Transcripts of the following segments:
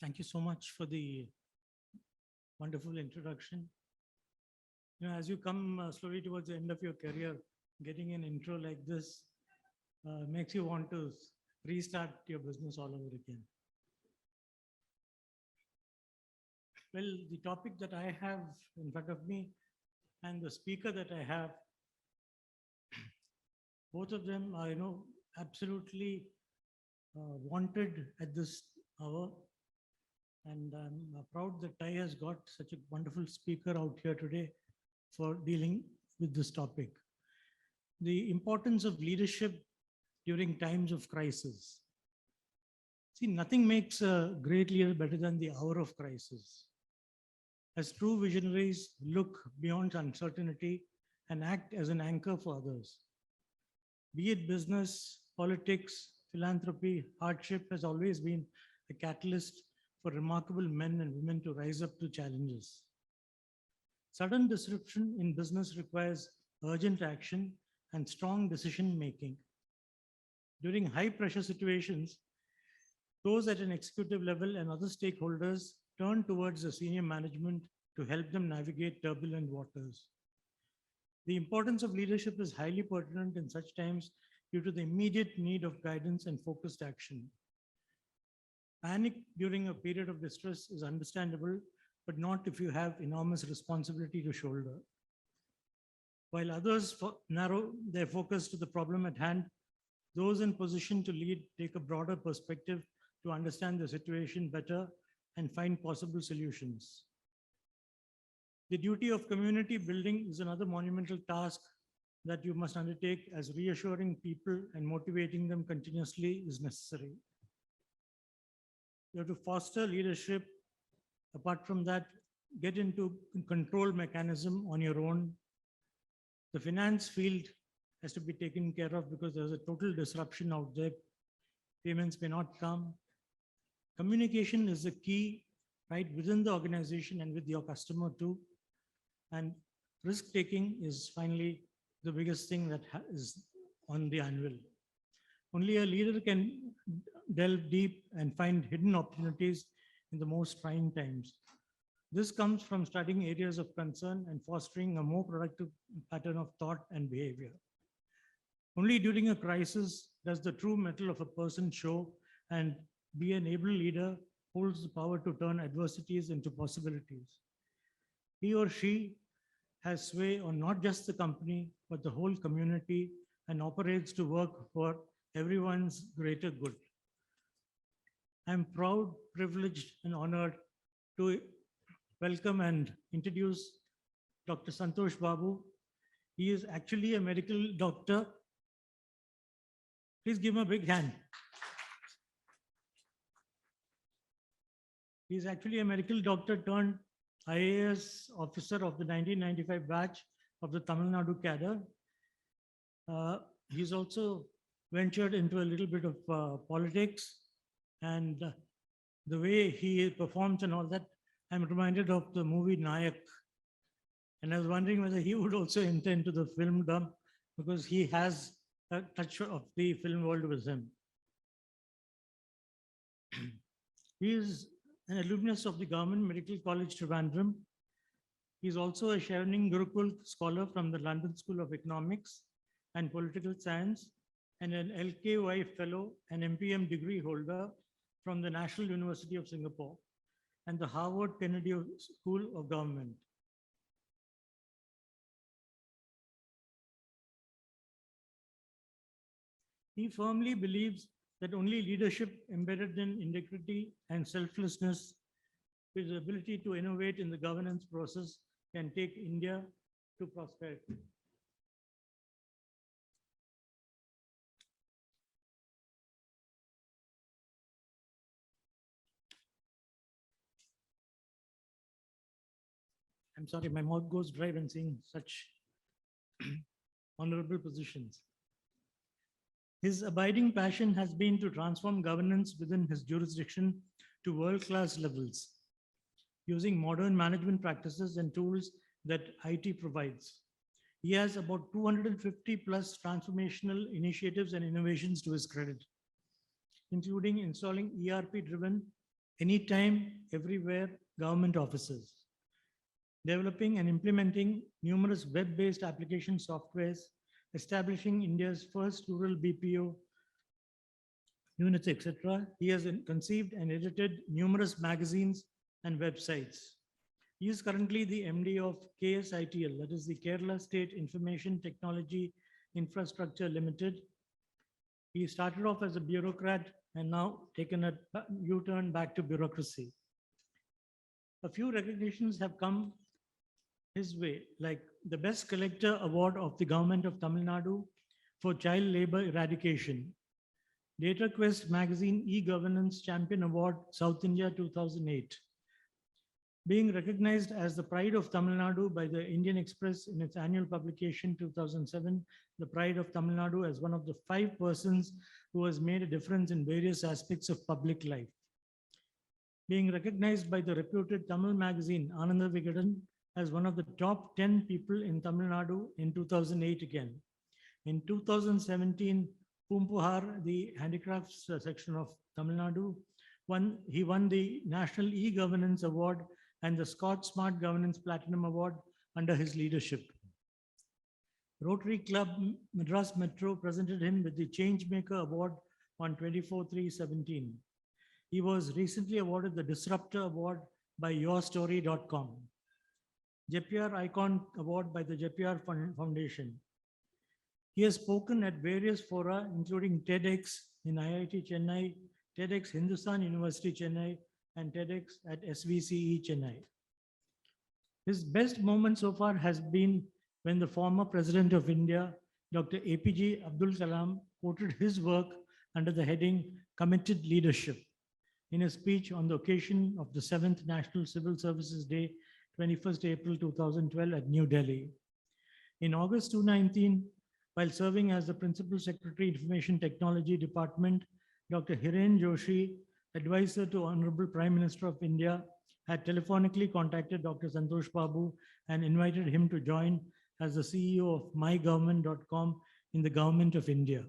Thank you so much for the wonderful introduction. As you come slowly towards the end of your career, getting an intro like this makes you want to restart your business all over again. Well, the topic that I have in front of me and the speaker that I have, both of them are, absolutely wanted at this hour. And I'm proud that TIE has got such a wonderful speaker out here today for dealing with this topic. The importance of leadership during times of crisis. See, nothing makes a great leader better than the hour of crisis. As true visionaries, look beyond uncertainty and act as an anchor for others. Be it business, politics, philanthropy, hardship has always been a catalyst for remarkable men and women to rise up to challenges. Sudden disruption in business requires urgent action and strong decision making. During high pressure situations, those at an executive level and other stakeholders turn towards the senior management to help them navigate turbulent waters. The importance of leadership is highly pertinent in such times due to the immediate need of guidance and focused action. Panic during a period of distress is understandable, but not if you have enormous responsibility to shoulder. While others narrow their focus to the problem at hand, those in position to lead take a broader perspective to understand the situation better and find possible solutions. The duty of community building is another monumental task that you must undertake, as reassuring people and motivating them continuously is necessary. You have to foster leadership. Apart from that, get into control mechanism on your own. The finance field has to be taken care of because there's a total disruption out there. Payments may not come. Communication is the key, right, within the organization and with your customer too. And risk taking is finally the biggest thing that is on the anvil. Only a leader can delve deep and find hidden opportunities in the most trying times. This comes from studying areas of concern and fostering a more productive pattern of thought and behavior. Only during a crisis does the true mettle of a person show, and be an able leader holds the power to turn adversities into possibilities. He or she has sway on not just the company, but the whole community, and operates to work for everyone's greater good. I'm proud, privileged, and honored to welcome and introduce Dr. Santosh Babu. He is actually a medical doctor. Please give him a big hand. He's actually a medical doctor turned IAS officer of the 1995 batch of the Tamil Nadu cadre. He's also ventured into a little bit of politics, and the way he performs and all that, I'm reminded of the movie Nayak. And I was wondering whether he would also enter into the film dump, because he has a touch of the film world with him. He is an alumnus of the Government Medical College Trivandrum. He is also a Chevening Gurukul scholar from the London School of Economics and Political Science, and an LKY fellow and MPM degree holder from the National University of Singapore and the Harvard Kennedy School of Government. He firmly believes that only leadership embedded in integrity and selflessness, with the ability to innovate in the governance process, can take India to prosperity. I'm sorry, my mouth goes dry when seeing such honorable positions. His abiding passion has been to transform governance within his jurisdiction to world-class levels, using modern management practices and tools that IT provides. He has about 250 plus transformational initiatives and innovations to his credit, including installing ERP-driven anytime, everywhere government offices. Developing and implementing numerous web-based application softwares, establishing India's first rural BPO units, etc. He has conceived and edited numerous magazines and websites. He is currently the MD of KSITL, that is the Kerala State Information Technology Infrastructure Limited. He started off as a bureaucrat and now taken a U-turn back to bureaucracy. A few recognitions have come his way, like the Best Collector Award of the Government of Tamil Nadu for Child Labor Eradication, DataQuest Magazine E-Governance Champion Award, South India 2008. Being recognized as the Pride of Tamil Nadu by the Indian Express in its annual publication 2007, the Pride of Tamil Nadu as one of the 5 persons who has made a difference in various aspects of public life. Being recognized by the reputed Tamil magazine Ananda Vigadan as one of the top 10 people in Tamil Nadu in 2008 again. In 2017, Pumpuhar, the handicrafts section of Tamil Nadu, he won the National E-Governance Award and the Scott Smart Governance Platinum Award under his leadership. Rotary Club Madras Metro presented him with the Changemaker Award on 24/3/17. He was recently awarded the Disruptor Award by YourStory.com. JPR Icon Award by the JPR Foundation. He has spoken at various fora, including TEDx in IIT Chennai, TEDx Hindustan University Chennai, and TEDx at SVCE Chennai. His best moment so far has been when the former President of India, Dr. APJ Abdul Kalam, quoted his work under the heading Committed Leadership in a speech on the occasion of the 7th National Civil Services Day, 21st April 2012 at New Delhi. In August 2019, while serving as the Principal Secretary, Information Technology Department, Dr. Hiren Joshi, advisor to Honorable Prime Minister of India, had telephonically contacted Dr. Santosh Babu and invited him to join as the CEO of mygovernment.com in the Government of India.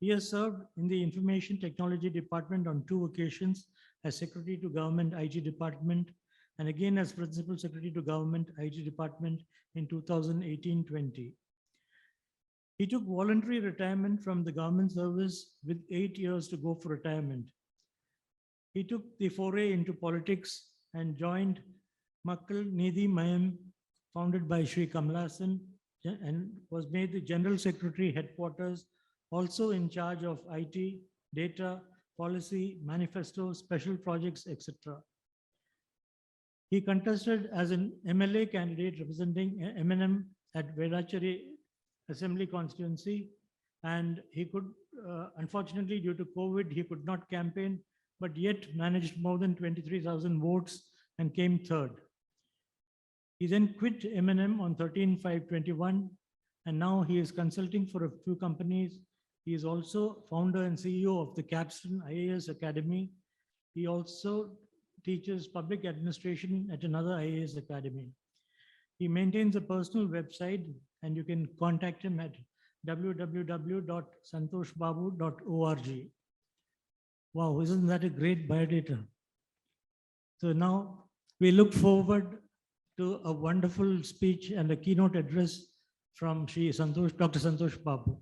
He has served in the Information Technology Department on 2 occasions as Secretary to Government IT Department and again as Principal Secretary to Government IT Department in 2018-20. He took voluntary retirement from the government service with 8 years to go for retirement. He took the foray into politics and joined Makkal Nidhi Mayam, founded by Sri Kamalasan, and was made the General Secretary headquarters, also in charge of IT, data, policy, manifesto, special projects, etc. He contested as an MLA candidate representing MNM at Vedachari Assembly constituency, and he could, unfortunately, due to COVID, he could not campaign, but yet managed more than 23,000 votes and came 3rd. He then quit MNM on 13/5/21, and now he is consulting for a few companies. He is also founder and CEO of the Capstone IAS Academy. He also teaches public administration at another IAS Academy. He maintains a personal website, and you can contact him at www.santoshbabu.org. Wow, isn't that a great biodata? So now we look forward to a wonderful speech and a keynote address from Dr. Santosh Babu.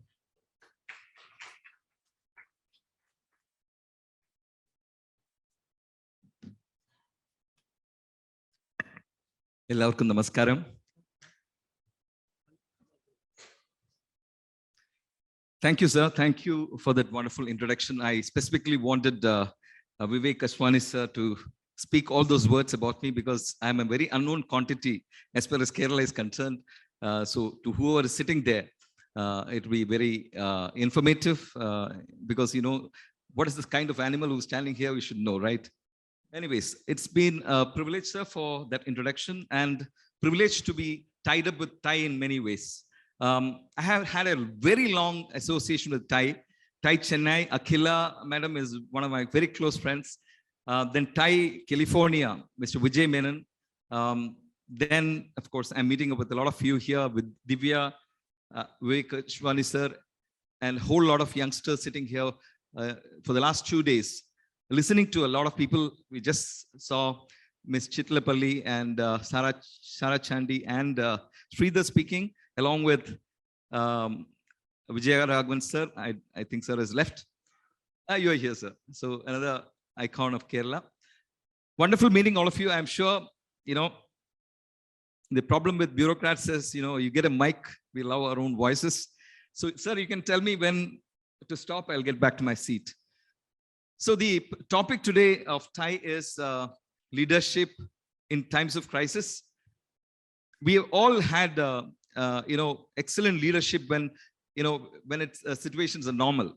എല്ലാവർക്കും നമസ്കാരം. Thank you, sir. Thank you for that wonderful introduction. I specifically wanted Vivek Ashwani, sir, to speak all those words about me because I'm a very unknown quantity as far as Kerala is concerned. So to whoever is sitting there, it will be very informative because, you know, what is this kind of animal who's standing here, we should know, right? Anyways, it's been a privilege, sir, for that introduction and privilege to be tied up with TIE in many ways. I have had a very long association with TIE. TIE Chennai, Akhila, madam, is one of my very close friends. Then TIE California, Mr. Vijay Menon. Then, of course, I'm meeting up with a lot of you here with Divya, Vivek Ashwani, sir, and a whole lot of youngsters sitting here for the last 2 days. listening to a lot of people. We just saw Ms. Chitlapalli and Sarah Chandy and Sridhar speaking, along with Vijaya Raghavan sir. I think sir has left. You are here, sir. So another icon of Kerala. Wonderful meeting all of you. I'm sure, the problem with bureaucrats is, you get a mic, we love our own voices. So, sir, you can tell me when to stop. I'll get back to my seat. So the topic today of TIE is leadership in times of crisis. We have all had, excellent leadership when situations are normal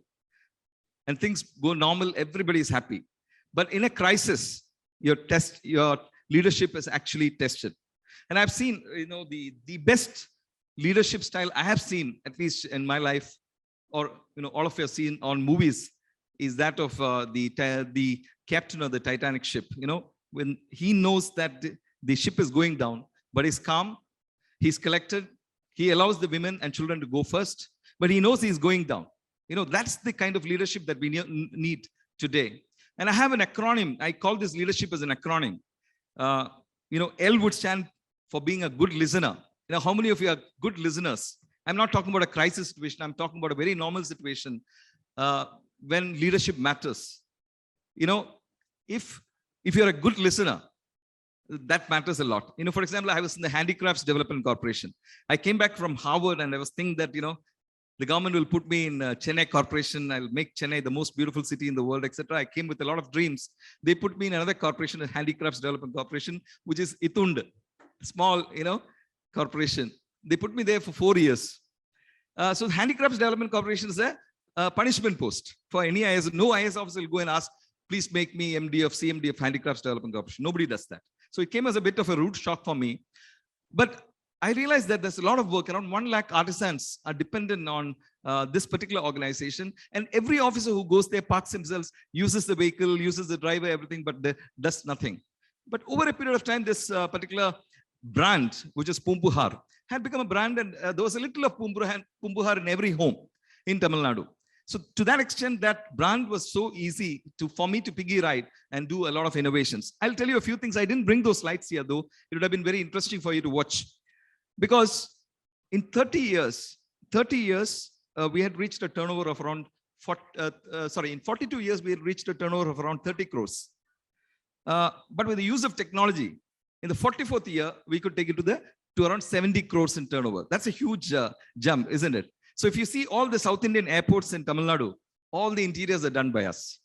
and things go normal, everybody is happy. But in a crisis, your leadership is actually tested. And I've seen, the best leadership style I have seen, at least in my life, or, all of you have seen on movies, is that of the captain of the Titanic ship. When he knows that the ship is going down, but he's calm, he's collected, he allows the women and children to go first, but he knows he's going down. That's the kind of leadership that we need today. And I have an acronym. I call this leadership as an acronym. L would stand for being a good listener. How many of you are good listeners? I'm not talking about a crisis situation. I'm talking about a very normal situation when leadership matters. If you're a good listener, that matters a lot. For example, I was in the Handicrafts Development Corporation. I came back from Harvard and I was thinking that, the government will put me in Chennai Corporation. I'll make Chennai the most beautiful city in the world, etc. I came with a lot of dreams. They put me in another corporation, a Handicrafts Development Corporation, which is Itund, small, corporation. They put me there for 4 years. So Handicrafts Development Corporation is a punishment post for any IS. No IS officer will go and ask, please make me CMD of Handicrafts Development Corporation. Nobody does that. So it came as a bit of a rude shock for me. But I realized that there's a lot of work. Around 1 lakh artisans are dependent on this particular organization. And every officer who goes there, parks themselves, uses the vehicle, uses the driver, everything, but does nothing. But over a period of time, this particular brand, which is Poompuhar, had become a brand, and there was a little of Poompuhar in every home in Tamil Nadu. So to that extent, that brand was so easy for me to piggy ride and do a lot of innovations. I'll tell you a few things. I didn't bring those slides here, though. It would have been very interesting for you to watch. Because in 30 years, we had reached a turnover of around, in 42 years, we had reached a turnover of around 30 crores. But with the use of technology, in the 44th year, we could take it to around 70 crores in turnover. That's a huge jump, isn't it? So if you see all the South Indian airports in Tamil Nadu, all the interiors are done by us.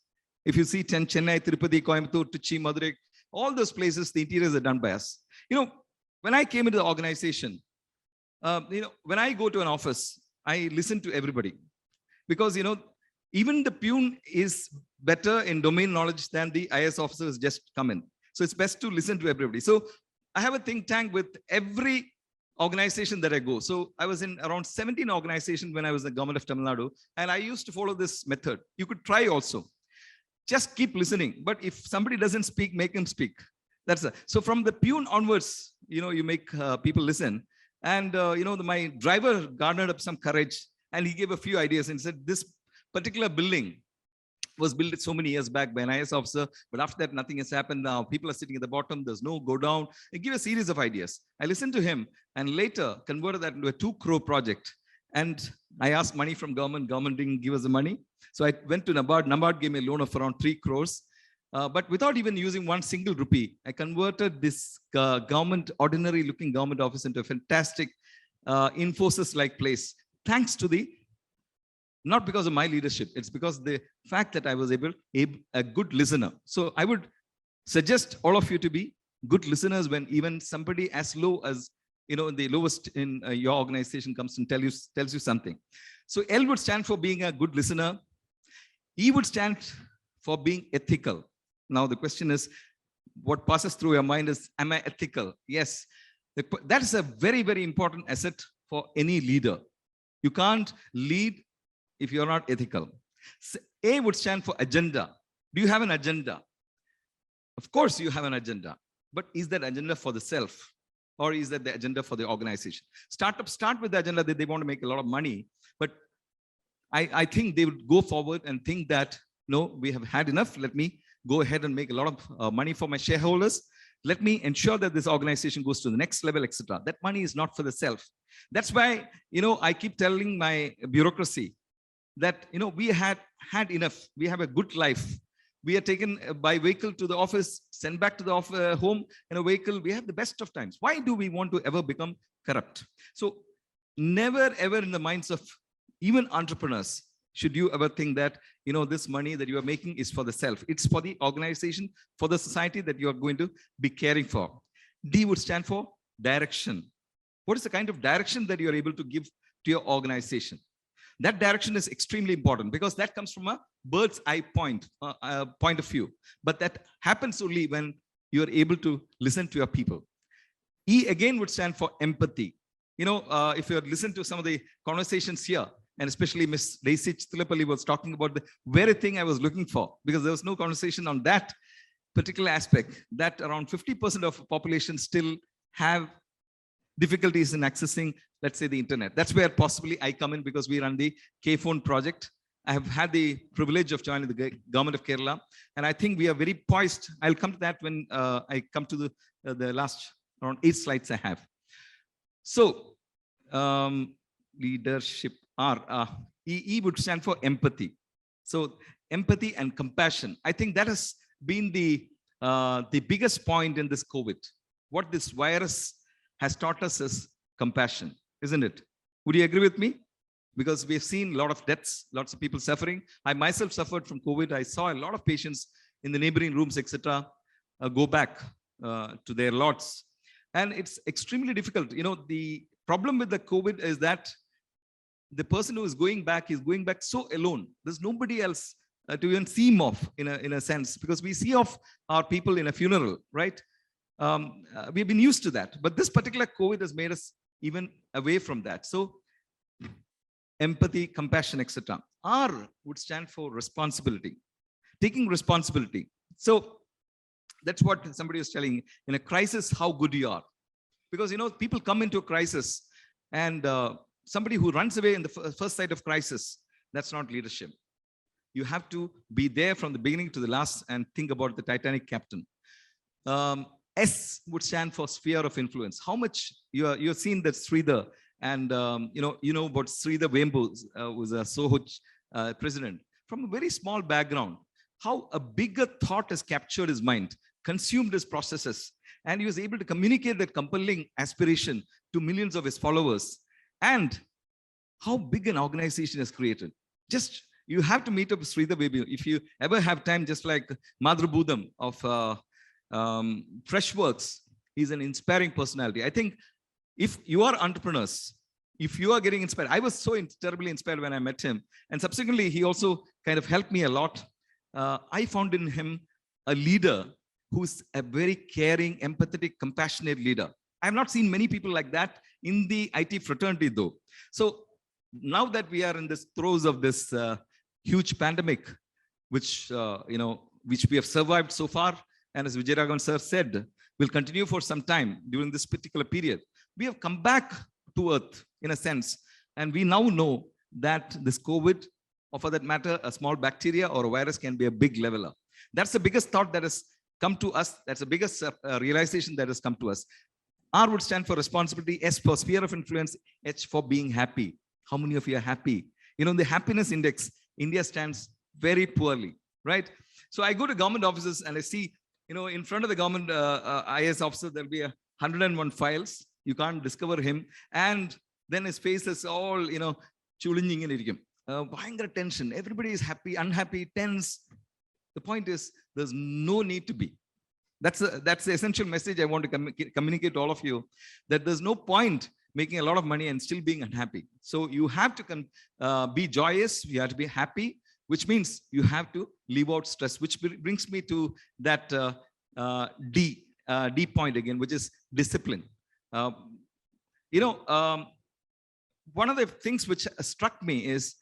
If you see Chennai, Tirupati, Coimbatore, Trichy, Madurai, all those places, the interiors are done by us. When I came into the organization, when I go to an office, I listen to everybody. Because, even the peon is better in domain knowledge than the IS officer who's just come in. So it's best to listen to everybody. So I have a think tank with every organization that I go. So I was in around 17 organizations when I was in the government of Tamil Nadu. And I used to follow this method. You could try also. Just keep listening. But if somebody doesn't speak, make him speak. So from the peon onwards, you make people listen. And, my driver garnered up some courage and he gave a few ideas and said, this particular building was built so many years back by an IS officer, but after that, nothing has happened. Now people are sitting at the bottom. There's no go down. He gave a series of ideas. I listened to him and later converted that into a 2 crore project. And I asked money from government. Government didn't give us the money. So I went to NABARD. NABARD gave me a loan of around 3 crores. But without even using one single rupee, I converted this ordinary looking government office into a fantastic Infosys-like place. Thanks to not because of my leadership, it's because of the fact that I was a good listener. So I would suggest all of you to be good listeners when even somebody as low as, the lowest in your organization comes and tells you something. So L would stand for being a good listener. E would stand for being ethical. Now, the question is, what passes through your mind is, am I ethical? Yes. That is a very, very important asset for any leader. You can't lead if you're not ethical. So A would stand for agenda. Do you have an agenda? Of course, you have an agenda. But is that agenda for the self? Or is that the agenda for the organization? Startups start with the agenda that they want to make a lot of money. But I think they would go forward and think that, no, we have had enough. Let me go ahead and make a lot of money for my shareholders. Let me ensure that this organization goes to the next level, etc. That money is not for the self. That's why, I keep telling my bureaucracy that, we had enough. We have a good life. We are taken by vehicle to the office, sent back to the home in a vehicle. We have the best of times. Why do we want to ever become corrupt? So never ever in the minds of even entrepreneurs should you ever think that, this money that you are making is for the self. It's for the organization, for the society that you are going to be caring for. D would stand for direction. What is the kind of direction that you are able to give to your organization? That direction is extremely important because that comes from a bird's eye point of view. But that happens only when you are able to listen to your people. E again would stand for empathy. If you listen to some of the conversations here, and especially Miss Daisy Chittilapalli was talking about the very thing I was looking for, because there was no conversation on that particular aspect, that around 50% of population still have difficulties in accessing, let's say, the internet. That's where possibly I come in, because we run the K-Phone project. I have had the privilege of joining the government of Kerala, and I think we are very poised. I'll come to that when I come to the last around 8 slides I have. So leadership R, E would stand for empathy. So empathy and compassion. I think that has been the biggest point in this COVID. What this virus has taught us is compassion, isn't it? Would you agree with me? Because we've seen a lot of deaths, lots of people suffering. I myself suffered from COVID. I saw a lot of patients in the neighboring rooms, etc., go back to their lots. And it's extremely difficult. The problem with the COVID is that the person who is going back so alone. There's nobody else to even see him off in a sense, because we see off our people in a funeral, right? We've been used to that. But this particular COVID has made us even away from that. So empathy, compassion, etc. R would stand for responsibility, taking responsibility. So that's what somebody was telling. In a crisis, how good you are. Because, people come into a crisis, and somebody who runs away in the first sight of crisis, that's not leadership. You have to be there from the beginning to the last and think about the Titanic captain. S would stand for sphere of influence. How much you've seen that Sridhar, and you know about Sridhar Vembu, was a Sohuch president from a very small background. How a bigger thought has captured his mind, consumed his processes, and he was able to communicate that compelling aspiration to millions of his followers. And how big an organization is created. Just, you have to meet up with Sridhar Vembu. If you ever have time, just like Madhur Budham of Freshworks, he's an inspiring personality. I think if you are entrepreneurs, if you are getting inspired, I was so terribly inspired when I met him. And subsequently, he also kind of helped me a lot. I found in him a leader who's a very caring, empathetic, compassionate leader. I have not seen many people like that in the IT fraternity, though. So now that we are in this throes of this huge pandemic, which which we have survived so far, and as Vijayaraghavan sir said, will continue for some time during this particular period, we have come back to earth in a sense, and we now know that this COVID, or for that matter, a small bacteria or a virus, can be a big leveler. That's the biggest thought that has come to us. That's the biggest realization that has come to us. R would stand for responsibility, S for sphere of influence, H for being happy. How many of you are happy? The happiness index, India stands very poorly, right? So I go to government offices and I see, in front of the government IS officer, there'll be 101 files. You can't discover him. And then his face is all, chulinging in bhayangara tension. Everybody is happy, unhappy, tense. The point is, there's no need to be. That's the essential message I want to communicate to all of you, that there's no point making a lot of money and still being unhappy. So you have to be joyous, you have to be happy, which means you have to leave out stress, which brings me to that D point again, which is discipline. One of the things which struck me is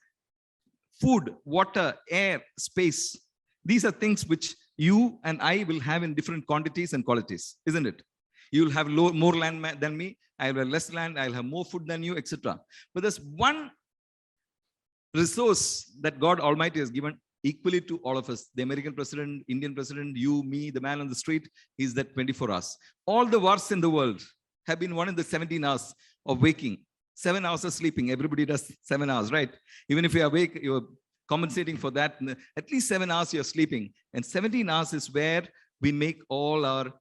food, water, air, space. These are things which you and I will have in different quantities and qualities, isn't it? You will have more land than me. I will have less land. I'll have more food than you, etc. But there's one resource that God Almighty has given equally to all of us. The American president, Indian president, you, me, the man on the street, is that 24 hours. All the wars in the world have been won in the 17 hours of waking. 7 hours of sleeping. Everybody does 7 hours, right? Even if you're awake, you're compensating for that. At least 7 hours you're sleeping. And 17 hours is where we make all our,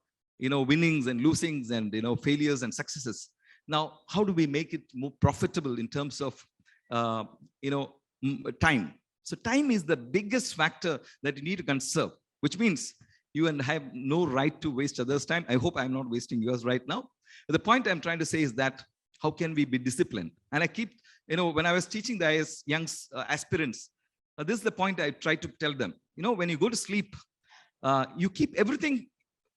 winnings and losings and, failures and successes. Now, how do we make it more profitable in terms of, time? So time is the biggest factor that you need to conserve, which means you and have no right to waste others' time. I hope I'm not wasting yours right now. But the point I'm trying to say is that how can we be disciplined? And I keep, when I was teaching the IAS young aspirants, this is the point I try to tell them. When you go to sleep, you keep everything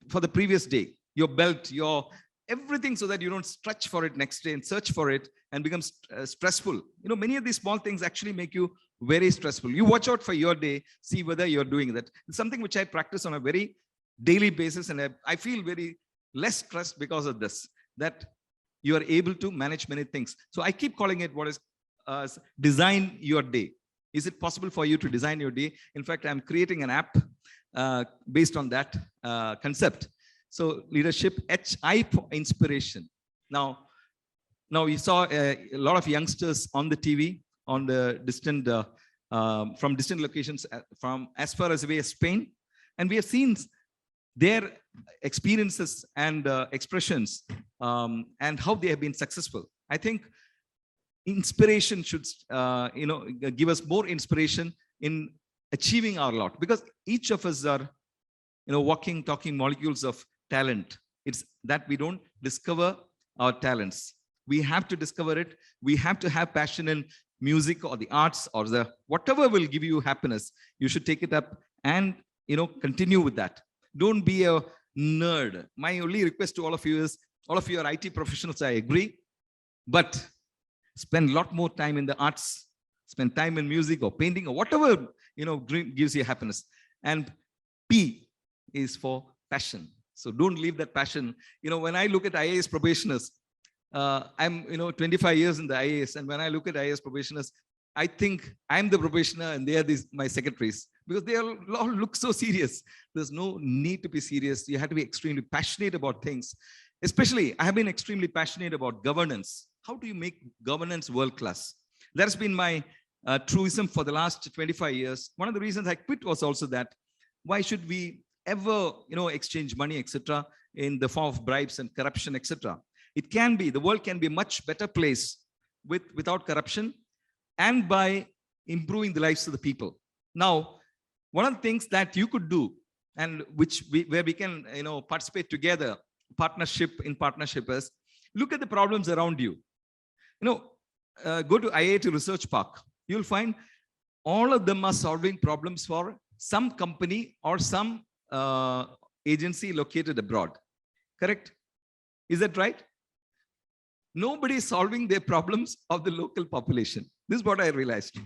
for the previous day, your belt, your everything, so that you don't stretch for it next day and search for it and become stressful. Many of these small things actually make you very stressful. You watch out for your day, see whether you're doing that. It's something which I practice on a very daily basis, and I feel very less stressed because of this, that you are able to manage many things. So I keep calling it what is design your day. Is it possible for you to design your day? In fact, I'm creating an app based on that concept. So leadership, HI for inspiration. Now you saw a lot of youngsters on the TV, on the distant, from distant locations, from as far as away as Spain. And we have seen their experiences and expressions and how they have been successful. I think inspiration should, give us more inspiration in achieving our lot, because each of us are, walking, talking molecules of talent. It's that we don't discover our talents. We have to discover it. We have to have passion in music or the arts or whatever will give you happiness. You should take it up and, continue with that. Don't be a nerd. My only request to all of you is, all of you are IT professionals, I agree, but spend a lot more time in the arts, spend time in music or painting or whatever, gives you happiness. And P is for passion. So don't leave that passion. When I look at IAS probationers, I'm, 25 years in the IAS. And when I look at IAS probationers, I think I'm the probationer and they are my secretaries, because they all look so serious. There's no need to be serious. You have to be extremely passionate about things. Especially, I have been extremely passionate about governance. How do you make governance world-class? That's been my truism for the last 25 years. One of the reasons I quit was also that, why should we ever, exchange money, etc., in the form of bribes and corruption, etc.? It can be, the world can be a much better place without corruption and by improving the lives of the people. Now, one of the things that you could do, and where we can, participate together, partnership is, look at the problems around you. Go to IIT Research Park. You'll find all of them are solving problems for some company or some agency located abroad. Correct? Is that right? Nobody is solving their problems of the local population. This is what I realized.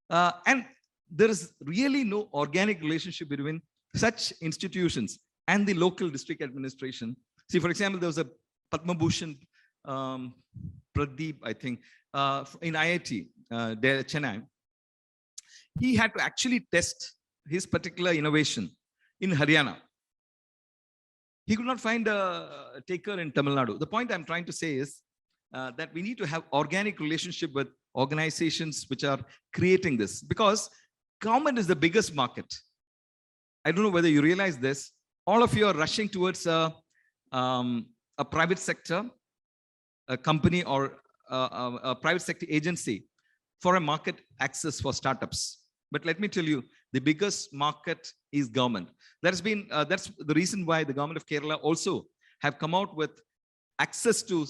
And there is really no organic relationship between such institutions and the local district administration. See, for example, there was a Padma Bhushan Pradeep, I think, in IIT, Chennai. He had to actually test his particular innovation in Haryana. He could not find a taker in Tamil Nadu. The point I'm trying to say is that we need to have organic relationship with organizations which are creating this, because government is the biggest market. I don't know whether you realize this. All of you are rushing towards a private sector, a company or a private sector agency for a market access for startups. But let me tell you, the biggest market is government. That's the reason why the government of Kerala also have come out with access to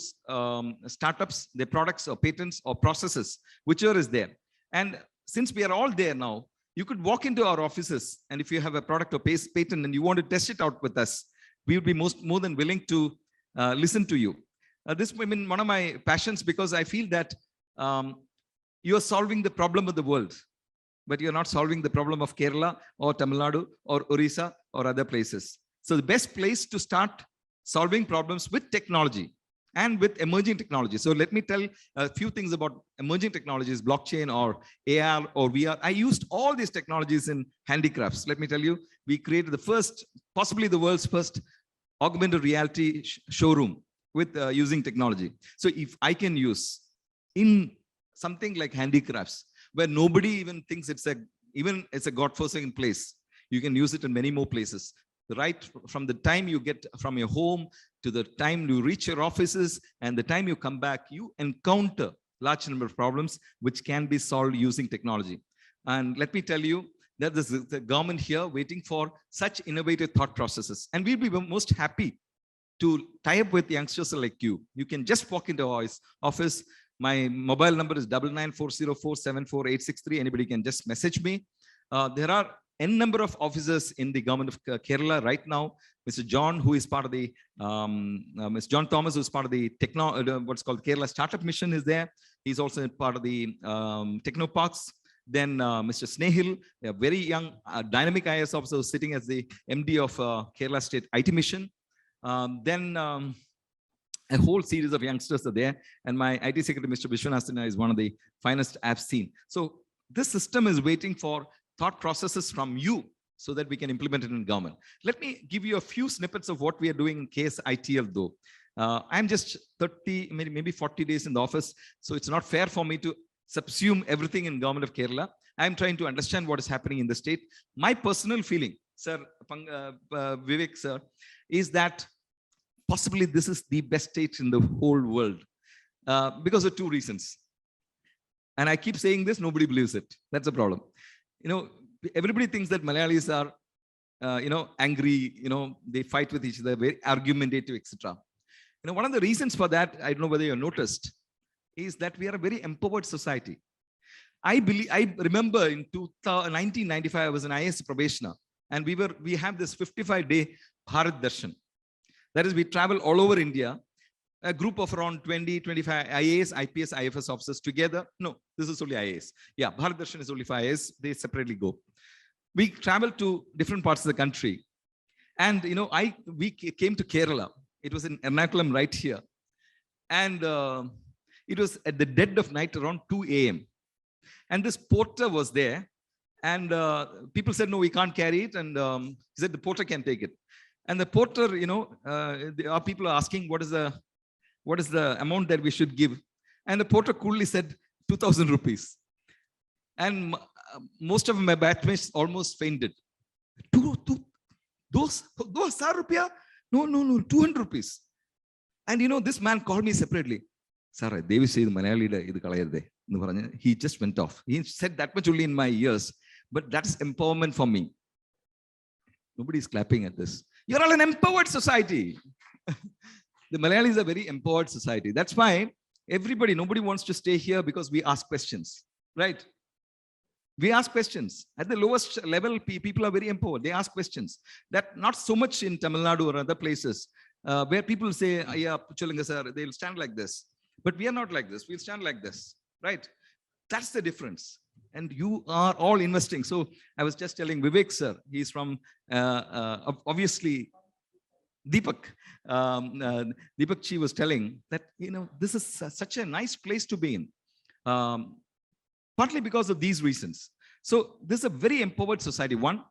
startups, their products or patents or processes, whichever is there. And since we are all there now, you could walk into our offices, and if you have a product or patent and you want to test it out with us, we would be more than willing to listen to you. This has been one of my passions, because I feel that you are solving the problem of the world, but you're not solving the problem of Kerala or Tamil Nadu or Orissa or other places. So the best place to start solving problems with technology and with emerging technology. So let me tell a few things about emerging technologies, blockchain or AR or VR. I used all these technologies in handicrafts. Let me tell you, we created the first, possibly the world's first augmented reality showroom with using technology. So if I can use in something like handicrafts, where nobody even thinks it's a godforsaken place, you can use it in many more places. Right from the time you get from your home to the time you reach your offices and the time you come back, you encounter large number of problems which can be solved using technology. And let me tell you that this is the government here waiting for such innovative thought processes. And we'll be most happy to tie up with youngsters like you. You can just walk into our office. My mobile number is 9940474863. Anybody can just message me. There are N number of officers in the government of Kerala right now. Mr. John, who is part of the, Mr. John Thomas, who is part of the what's called Kerala Startup Mission is there. He's also part of the Techno Parks. Then Mr. Snehil, a very young, dynamic IAS officer sitting as the MD of Kerala State IT Mission. Then a whole series of youngsters are there. And my IT secretary, Mr. Vishwanathan, is one of the finest I've seen. So this system is waiting for thought processes from you so that we can implement it in government. Let me give you a few snippets of what we are doing in KSITL though. I'm just 30, maybe 40 days in the office. So it's not fair for me to subsume everything in government of Kerala. I'm trying to understand what is happening in the state. My personal feeling, sir, Vivek sir, is that possibly this is the best state in the whole world because of two reasons. And I keep saying this, nobody believes it. That's a problem. You know, everybody thinks that Malayalis are, angry, they fight with each other, very argumentative, etc. One of the reasons for that, I don't know whether you noticed, is that we are a very empowered society. I remember in 1995, I was an IAS probationer, and we have this 55-day Bharat Darshan. That is, we travel all over India, a group of around 20, 25 IAS, IPS, IFS officers together. No, this is only IAS. Yeah, Bharat Darshan is only for IAS. They separately go. We travel to different parts of the country. And, we came to Kerala. It was in Ernakulam right here. And it was at the dead of night around 2 a.m. And this porter was there. And people said, no, we can't carry it. And he said, the porter can take it. And the porter, our people are asking, what is the amount that we should give? And the porter coolly said, 2,000 rupees. And most of my batchmates almost fainted. Those rupiah? No, 200 rupees. And this man called me separately. Sir, they will say the Malayali. He just went off. He said that much only in my ears. But that's empowerment for me. Nobody is clapping at this. You're all an empowered society. The Malayalis are a very empowered society. That's why nobody wants to stay here because we ask questions, right? We ask questions. At the lowest level, people are very empowered. They ask questions. That not so much in Tamil Nadu or other places where people say, yeah, Puchalinga sir, they'll stand like this. But we are not like this. We'll stand like this, right? That's the difference. And you are all investing. So I was just telling Vivek sir, he's from obviously Deepak. Deepak Chi was telling that, this is such a nice place to be in. Partly because of these reasons. So this is a very empowered society. One,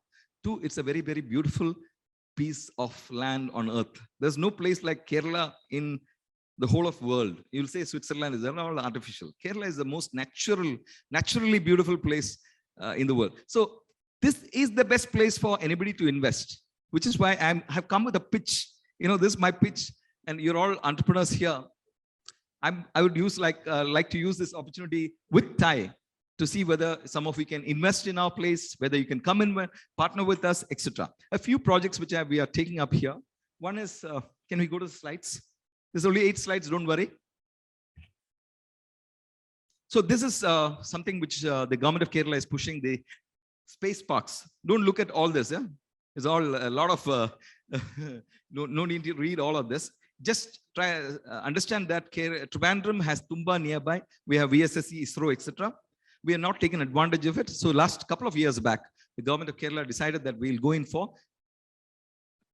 two, it's a very, very beautiful piece of land on earth. There's no place like Kerala in the whole of world. You'll say Switzerland is all artificial. Kerala is the most naturally beautiful place in the world. So this is the best place for anybody to invest, which is why I have come with a pitch. This is my pitch, and you're all entrepreneurs here. I would like to use this opportunity with TiE to see whether some of you can invest in our place, whether you can come and partner with us, etc. A few projects which we are taking up here. One is, can we go to the slides? There's only 8 slides, don't worry. So this is something which the government of Kerala is pushing, the space parks. Don't look at all this. Yeah? It's all a lot of, no need to read all of this. Just try understand that Trivandrum has Tumba nearby. We have VSSC, ISRO, etc. We are not taking advantage of it. So last couple of years back, the government of Kerala decided that we'll go in for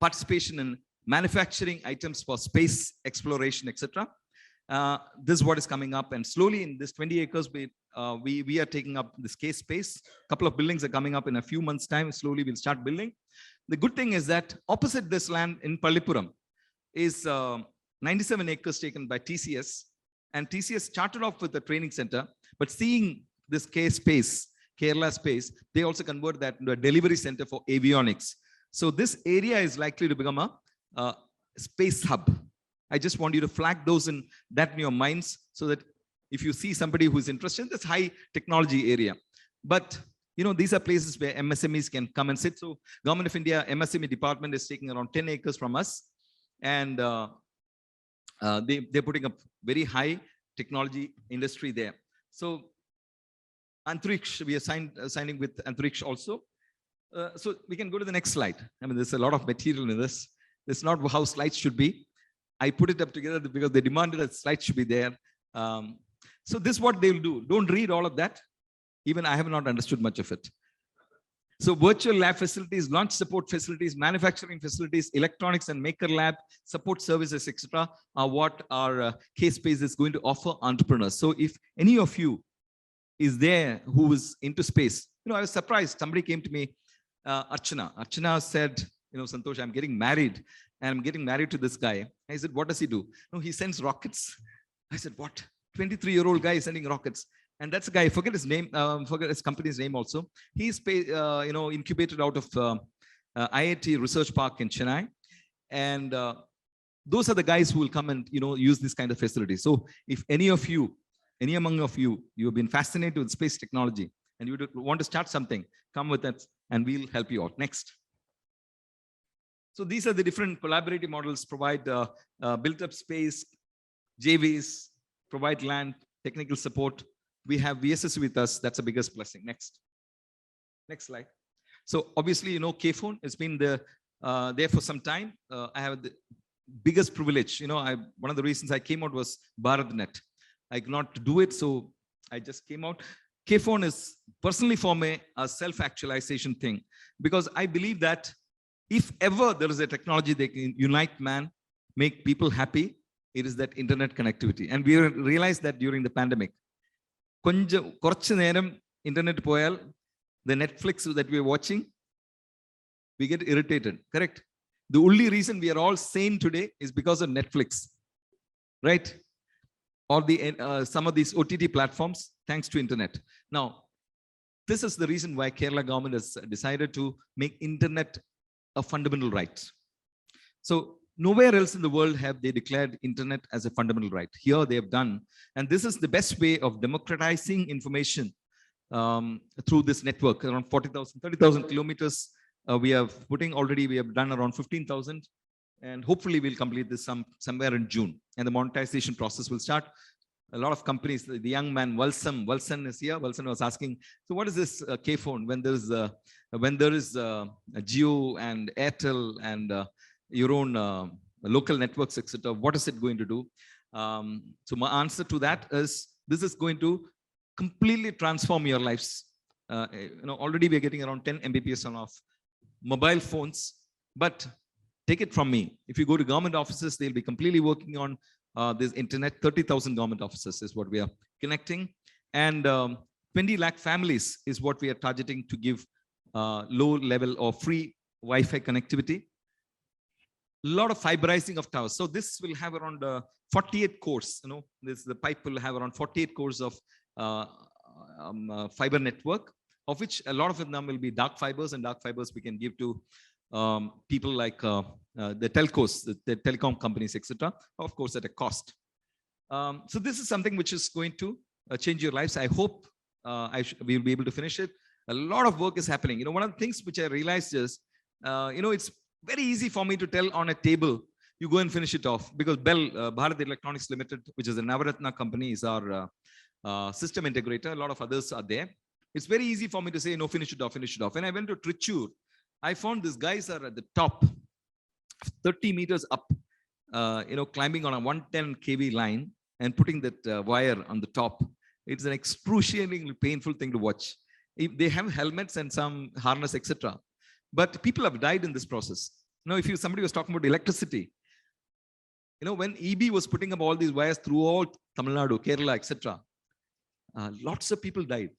participation in manufacturing items for space exploration, etc. This is what is coming up, and slowly in this 20 acres, we are taking up this case space. A couple of buildings are coming up in a few months' time. Slowly we'll start building. The good thing is that opposite this land in Pallipuram is 97 acres taken by TCS, and TCS started off with a training center, but seeing this space, Kerala space, they also convert that into a delivery center for avionics. So this area is likely to become a space hub. I just want you to flag those in your minds, so that if you see somebody who's interested in this high technology area. But these are places where MSMEs can come and sit. So Government of India MSME department is taking around 10 acres from us, and they're putting up very high technology industry there. So Antriksh, we are signing with Antriksh also. So we can go to the next slide. I mean, there's a lot of material in this. This is not how slides should be. I put it up together because they demanded that slides should be there. So this is what they will do. Don't read all of that. Even I have not understood much of it. So virtual lab facilities, launch support facilities, manufacturing facilities, electronics and maker lab, support services, etc. are what our K-Space is going to offer entrepreneurs. So if any of you is there who is into space, I was surprised. Somebody came to me, Archana. Archana said, Santosh, I'm getting married, and I'm getting married to this guy. I said, what does he do? No, he sends rockets. I said, what? 23-year-old guy is sending rockets. And that's a guy, forget his name, forget his company's name also. He's incubated out of IIT Research Park in Chennai. And those are the guys who will come and, use this kind of facility. So if any among you have been fascinated with space technology and you want to start something, come with us and we'll help you out. Next. So these are the different collaborative models: provide built up space, JVs, provide land, technical support. We have VSS with us. That's the biggest blessing. Next slide. So obviously, KFone has been there for some time. I have the biggest privilege. One of the reasons I came out was BharatNet. I could not do it, so I just came out. KFone is personally for me a self-actualization thing, because I believe that if ever there is a technology that can unite man, make people happy, it is that internet connectivity. And we realized that during the pandemic. Korchu neram internet poyal, the Netflix that we are watching, we get irritated, correct? The only reason we are all sane today is because of Netflix, right? Or some of these OTT platforms, thanks to internet. Now, this is the reason why Kerala government has decided to make internet a fundamental right. So nowhere else in the world have they declared internet as a fundamental right. Here they have done, and this is the best way of democratizing information through this network. Around 30,000 kilometers we have done around 15,000, and hopefully we'll complete this somewhere in June, and the monetization process will start. A lot of companies, the young man Valsan is here. Valsan was asking, so what is this KFone when there is a Jio and Airtel and your own local networks, etc. What is it going to do? So my answer to that is, this is going to completely transform your lives. Already we are getting around 10 Mbps on our mobile phones, but take it from me. If you go to government offices, they'll be completely working on this internet. 30,000 government offices is what we are connecting. And 20 lakh families is what we are targeting to give low level or free Wi-Fi connectivity. A lot of fiberizing of towers. So this will have around 48 cores. The pipe will have around 48 cores of fiber network, of which a lot of them will be dark fibers, and dark fibers we can give to people like the telcos, the telecom companies, etc. Of course, at a cost. So this is something which is going to change your lives. I hope we will be able to finish it. A lot of work is happening. One of the things which I realized is, it's very easy for me to tell on a table, you go and finish it off, because Bell, Bharat Electronics Limited, which is a Navaratna company, is our system integrator. A lot of others are there. It's very easy for me to say, no, finish it off, finish it off. When I went to Trichur, I found these guys are at the top, 30 meters up, climbing on a 110 kV line and putting that wire on the top. It's an excruciatingly painful thing to watch. They have helmets and some harness, etc. But people have died in this process. If somebody was talking about electricity, when EB was putting up all these wires throughout Tamil Nadu, Kerala, etc., lots of people died.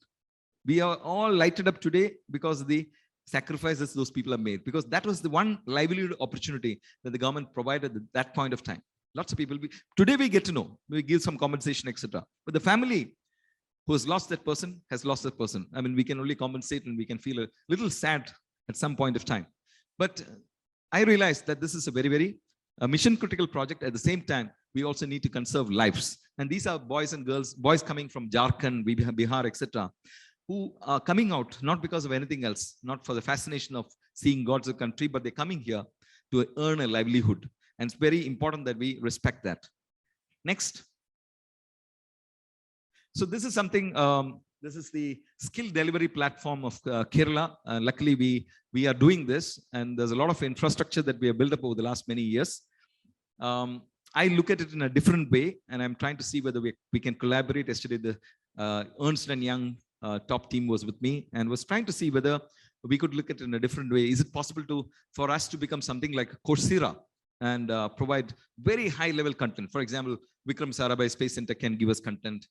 We are all lighted up today because of the sacrifices those people have made, because that was the one livelihood opportunity that the government provided at that point of time. Lots of people, today we get to know, we give some compensation, etc. But the family who has lost that person has lost that person. I mean, we can only compensate and we can feel a little sad at some point of time. But I realized that this is a very, very mission critical project. At the same time, we also need to conserve lives. And these are boys and girls, boys coming from Jharkhand, Bihar, etc., who are coming out not because of anything else, not for the fascination of seeing God's country, but they're coming here to earn a livelihood. And it's very important that we respect that. Next. So this is something, this is the skill delivery platform of Kerala. Luckily, we are doing this, and there's a lot of infrastructure that we have built up over the last many years. I look at it in a different way, and I'm trying to see whether we can collaborate. Yesterday, the Ernst & Young top team was with me and was trying to see whether we could look at it in a different way. Is it possible for us to become something like Coursera and provide very high level content? For example, Vikram Sarabhai Space Center can give us content.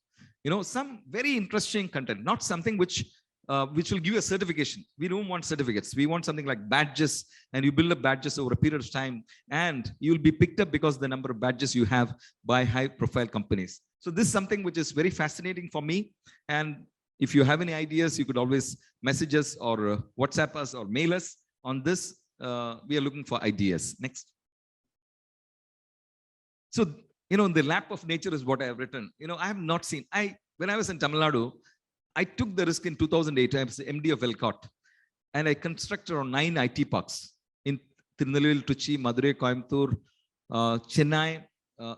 Some very interesting content, not something which will give you a certification. We don't want certificates. We want something like badges, and you build up badges over a period of time, and you'll be picked up because of the number of badges you have by high profile companies. So this is something which is very fascinating for me. And if you have any ideas, you could always message us or WhatsApp us or mail us on this. We are looking for ideas. Next. So, the lap of nature is what I have written. I have not seen, when I was in Tamil Nadu, I took the risk in 2008. I was the MD of Elcott, and I constructed around 9 IT parks in Tirunelveli, Trichy, Madurai, Coimbatore, Chennai,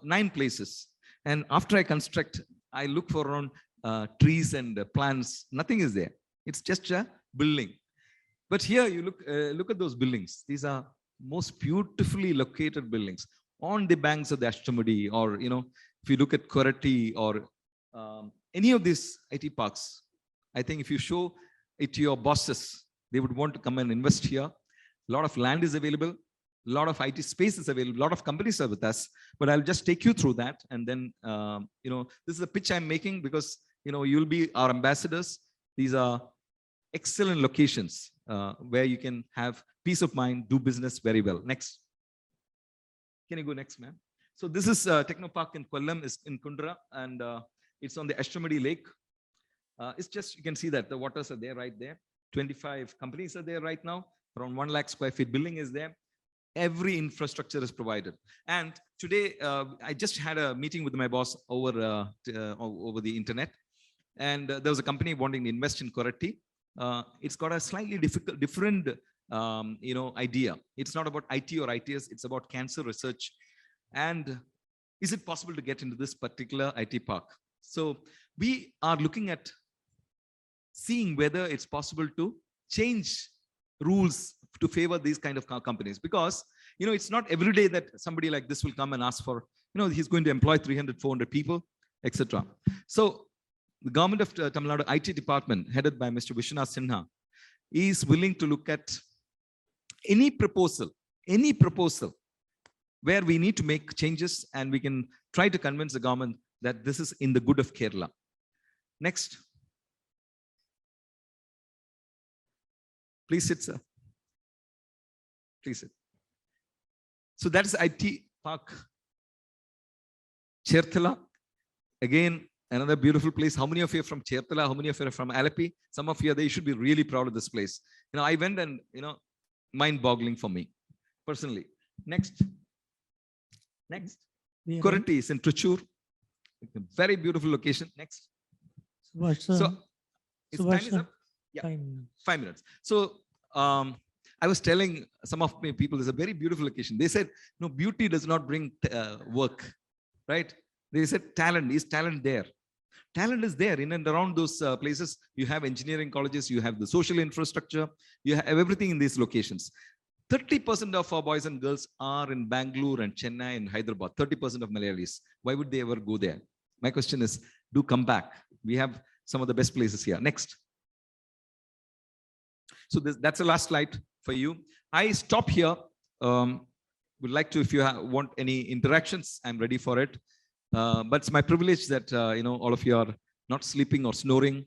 9 places. And after I construct, I look for around trees and plants. Nothing is there. It's just a building. But here you look at those buildings. These are most beautifully located buildings on the banks of the Ashtamudi, or if you look at Koratti or any of these IT parks. I think if you show it to your bosses, they would want to come and invest here. A lot of land is available, a lot of IT space is available, a lot of companies are with us. But I'll just take you through that, and then this is a pitch I'm making, because you'll be our ambassadors. These are excellent locations where you can have peace of mind, do business very well. Next. Can you go next, ma'am? So this is Technopark in Kollam, is in Kundra, and it's on the Ashtamudi Lake. It's just, you can see that the waters are there, right there. 25 companies are there right now. Around 1 lakh square feet building is there. Every infrastructure is provided. And today, I just had a meeting with my boss over the internet. And there was a company wanting to invest in Koratti. It's got a slightly different idea. It's not about IT or ITS, it's about cancer research. And is it possible to get into this particular IT park? So we are looking at seeing whether it's possible to change rules to favor these kind of companies, because it's not every day that somebody like this will come and ask for, he's going to employ 300, 400 people, etc. So the government of Tamil Nadu IT department, headed by Mr. Vishwanath Sinha, is willing to look at any proposal where we need to make changes, and we can try to convince the government that this is in the good of Kerala. Next. Please sit, sir. Please sit. So that is IT Park Cherthala. Again, another beautiful place. How many of you are from Cherthala? How many of you are from Alleppey? Some of you, they should be really proud of this place. I went and, mind-boggling for me, personally. Next. Koratti is in Trichur. Very beautiful location. Next. So, its time is up. Yeah, 5 minutes. So, I was telling some of my people, it's a very beautiful location. They said, no, beauty does not bring work, right? They said, talent there. Talent is there in and around those places. You have engineering colleges, you have the social infrastructure, you have everything in these locations. 30% of our boys and girls are in Bangalore and Chennai and Hyderabad, 30% of Malayalis. Why would they ever go there? My question is, do come back. We have some of the best places here. Next. So that's the last slide for you. I stop here Would like to, if you want any interactions, I'm ready for it. But it's my privilege that, all of you are not sleeping or snoring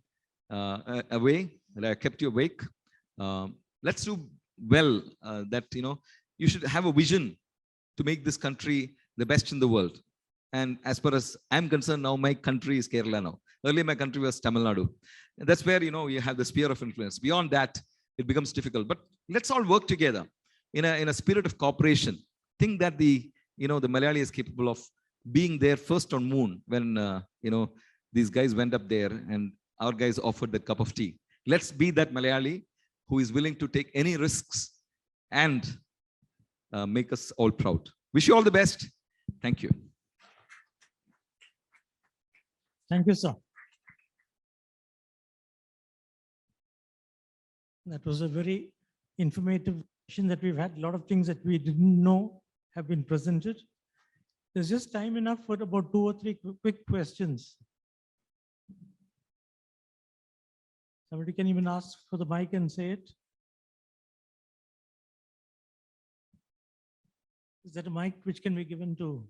away, that I kept you awake. Let's do well that, you should have a vision to make this country the best in the world. And as far as I'm concerned, now my country is Kerala now. Earlier, my country was Tamil Nadu. And that's where, you have the sphere of influence. Beyond that, it becomes difficult. But let's all work together in a spirit of cooperation. Think that the Malayali is capable of being there first on moon when, these guys went up there and our guys offered the cup of tea. Let's be that Malayali who is willing to take any risks and make us all proud. Wish you all the best. Thank you. Thank you, sir. That was a very informative session that we've had. A lot of things that we didn't know have been presented. There's just time enough for about 2 or 3 quick questions. Somebody can even ask for the mic and say it. Is that a mic which can be given to?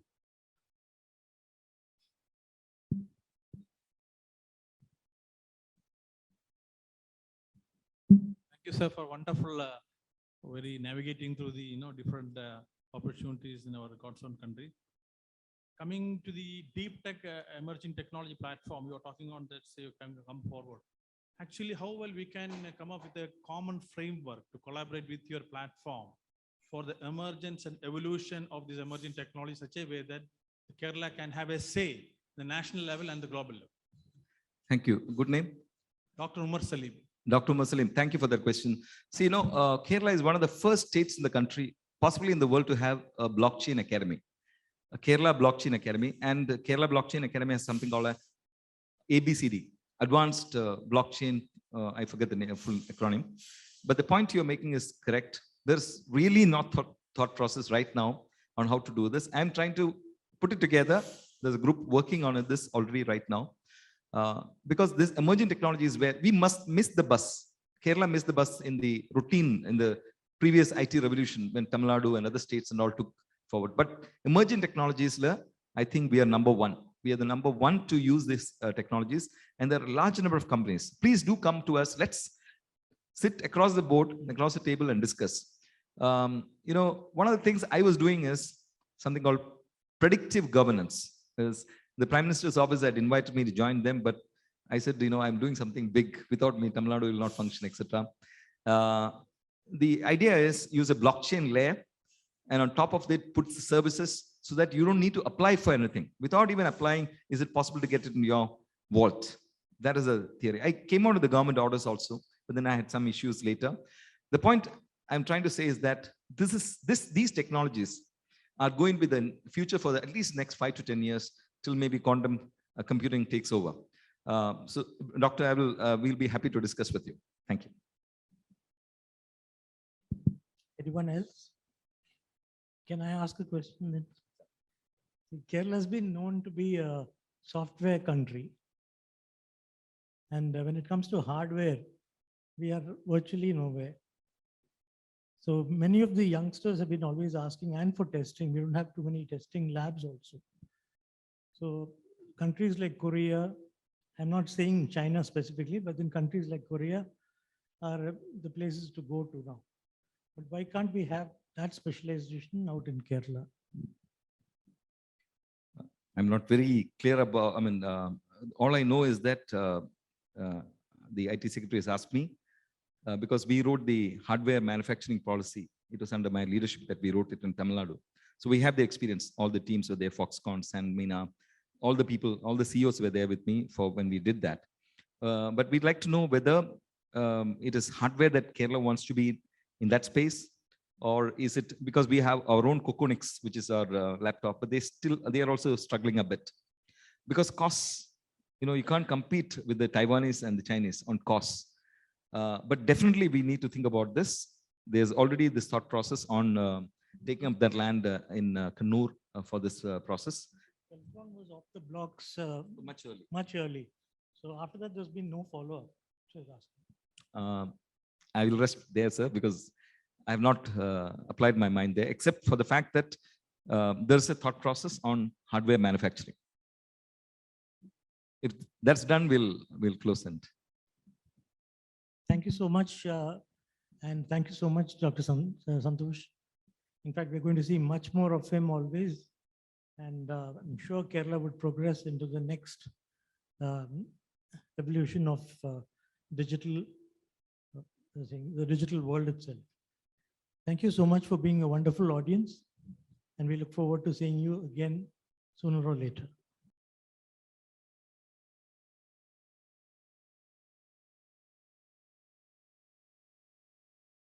Thank you, sir, for wonderful, very navigating through the different opportunities in our Godson country. Coming to the deep tech emerging technology platform, you are talking on that, say, you can come forward. Actually, how well we can come up with a common framework to collaborate with your platform for the emergence and evolution of these emerging technologies such a way that Kerala can have a say the national level and the global level. Thank you. Good name? Dr. Umar Salim. Dr. Muslim, thank you for that question. See, Kerala is one of the first states in the country, possibly in the world, to have a blockchain academy, a Kerala Blockchain Academy. And the Kerala Blockchain Academy has something called a ABCD, Advanced Blockchain. I forget the full acronym. But the point you're making is correct. There's really not thought process right now on how to do this. I'm trying to put it together. There's a group working on this already right now. Because this emerging technology is where we must miss the bus. Kerala missed the bus in the routine, in the previous IT revolution when Tamil Nadu and other states and all took forward. But emerging technologies, I think we are number one. We are the number one to use these technologies. And there are a large number of companies. Please do come to us. Let's sit across the board, across the table and discuss. One of the things I was doing is something called predictive governance. The Prime Minister's office had invited me to join them, but I said, I'm doing something big. Without me, Tamil Nadu will not function, etc. The idea is use a blockchain layer, and on top of it, put the services so that you don't need to apply for anything. Without even applying, is it possible to get it in your vault? That is a theory. I came out of the government orders also, but then I had some issues later. The point I'm trying to say is that these technologies are going to be the future for at least next 5 to 10 years till maybe quantum computing takes over. So, Doctor, we'll be happy to discuss with you. Thank you. Anyone else? Can I ask a question then? Kerala has been known to be a software country. And when it comes to hardware, we are virtually nowhere. So many of the youngsters have been always asking, and for testing, we don't have too many testing labs also. So countries like Korea, I'm not saying China specifically, but in countries like Korea are the places to go to now. But why can't we have that specialization out in Kerala? I'm not very clear about, all I know is that the IT secretary has asked me, because we wrote the hardware manufacturing policy. It was under my leadership that we wrote it in Tamil Nadu. So we have the experience. All the teams were there, Foxconn, Sanmina, all the people, all the CEOs were there with me for when we did that. But we'd like to know whether it is hardware that Kerala wants to be in that space, or is it because we have our own Coconix, which is our laptop, but they are also struggling a bit because costs. You can't compete with the Taiwanese and the Chinese on costs. But definitely we need to think about this. There's already this thought process on taking up that land in Kannur for this process. Telecom was off the blocks Much early. much early. So after that, there's been no follow-up. I will rest there, sir, because I have not applied my mind there, except for the fact that there's a thought process on hardware manufacturing. If that's done, we'll close and Thank you so much. And thank you so much, Dr. Santosh. In fact, we're going to see much more of him always. And I'm sure Kerala would progress into the next evolution of digital, the digital world itself. Thank you so much for being a wonderful audience. And we look forward to seeing you again sooner or later.